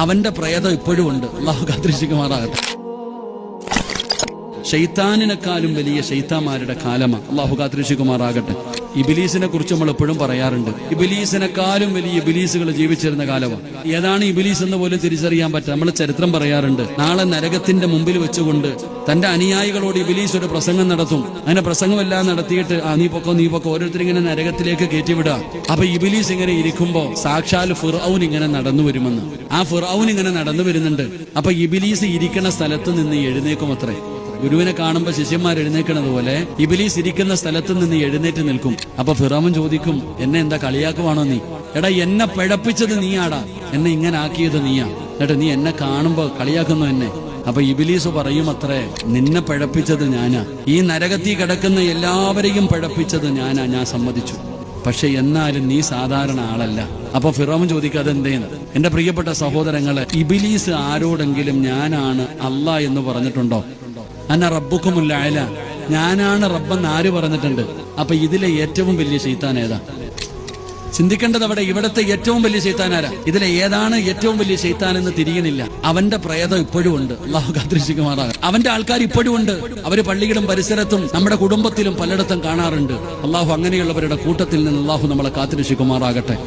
അവന്റെ പ്രേതം ഇപ്പോഴും ഉണ്ട്. അള്ളാഹു കാത്തിരക്ഷിക്കുമാറാകട്ടെ. ശൈത്താനിനെക്കാളും വലിയ ശൈത്താന്മാരുടെ കാലമാണ്. അള്ളാഹു കാത്തിരക്ഷിക്കുമാറാകട്ടെ. ഇബിലീസിനെ കുറിച്ച് നമ്മൾ എപ്പോഴും പറയാറുണ്ട്, ഇബിലീസിനെക്കാളും വലിയ ഇബിലീസുകൾ ജീവിച്ചിരുന്ന കാലമാണ്. ഏതാണ് ഇബിലീസ് എന്ന് പോലും തിരിച്ചറിയാൻ പറ്റുക. നമ്മൾ ചരിത്രം പറയാറുണ്ട്, നാളെ നരകത്തിന്റെ മുമ്പിൽ വെച്ചുകൊണ്ട് തന്റെ അനുയായികളോട് ഇബിലീസ് ഒരു പ്രസംഗം നടത്തും. അങ്ങനെ പ്രസംഗമെല്ലാം നടത്തിയിട്ട് നീ പൊക്കോ ഓരോരുത്തരിങ്ങനെ നരകത്തിലേക്ക് കയറ്റിവിടുക. അപ്പൊ ഇബിലീസ് ഇങ്ങനെ ഇരിക്കുമ്പോ സാക്ഷാൽ ഫിർഔൻ ഇങ്ങനെ നടന്നു വരുമെന്ന്. ആ ഫിർഔൻ ഇങ്ങനെ നടന്നു വരുന്നുണ്ട്. അപ്പൊ ഇബിലീസ് ഇരിക്കുന്ന സ്ഥലത്ത് നിന്ന് എഴുന്നേക്കും അത്രേ. ഗുരുവിനെ കാണുമ്പോ ശിഷ്യന്മാർ എഴുന്നേക്കണത് പോലെ ഇബിലീസ് ഇരിക്കുന്ന സ്ഥലത്ത് നിന്ന് എഴുന്നേറ്റ് നിൽക്കും. അപ്പൊ ഫിറോവൻ ചോദിക്കും, എന്നെ എന്താ കളിയാക്കുവാണോ നീ? എടാ, എന്നെ പിഴപ്പിച്ചത് നീയാടാ, എന്നെ ഇങ്ങനെ ആക്കിയത് നീയാ, എന്നിട്ട് നീ എന്നെ കാണുമ്പോ കളിയാക്കുന്നു എന്നെ. അപ്പൊ ഇബിലീസ് പറയും അത്രേ, നിന്നെ പിഴപ്പിച്ചത് ഞാനാ, ഈ നരകത്തിൽ കിടക്കുന്ന എല്ലാവരെയും പിഴപ്പിച്ചത് ഞാനാ, ഞാൻ സമ്മതിച്ചു. പക്ഷെ എന്നാലും നീ സാധാരണ ആളല്ല. അപ്പൊ ഫിറോവൻ ചോദിക്കും, അതെന്തേന്ന്? എന്റെ പ്രിയപ്പെട്ട സഹോദരങ്ങളെ, ഇബിലീസ് ആരോടെങ്കിലും ഞാനാണ് അല്ലാ എന്ന് പറഞ്ഞിട്ടുണ്ടോ? അന്ന റബ്ബുക്കുമുൽ അഅല, ഞാനാണ് റബ്ബെന്ന് ആര് പറഞ്ഞിട്ടുണ്ട്? അപ്പൊ ഇതിലെ ഏറ്റവും വലിയ ശൈത്താൻ ഏതാ? ചിന്തിക്കേണ്ടത് അവിടെ. ഇവിടത്തെ ഏറ്റവും വലിയ ശൈത്താൻ ആരാ? ഇതിലെ ഏതാണ് ഏറ്റവും വലിയ ശൈത്താൻ എന്ന് തിരിയണില്ല. അവന്റെ പ്രേതം ഇപ്പോഴും ഉണ്ട്. അള്ളാഹു കാത്തിരക്ഷിക്കുമാറാകട്ടെ. അവന്റെ ആൾക്കാർ ഇപ്പോഴും ഉണ്ട്. അവര് പള്ളിയിലും പരിസരത്തും നമ്മുടെ കുടുംബത്തിലും പലയിടത്തും കാണാറുണ്ട്. അള്ളാഹു അങ്ങനെയുള്ളവരുടെ കൂട്ടത്തിൽ നിന്ന് അള്ളാഹു നമ്മളെ കാത്തിരക്ഷിക്കുമാറാകട്ടെ.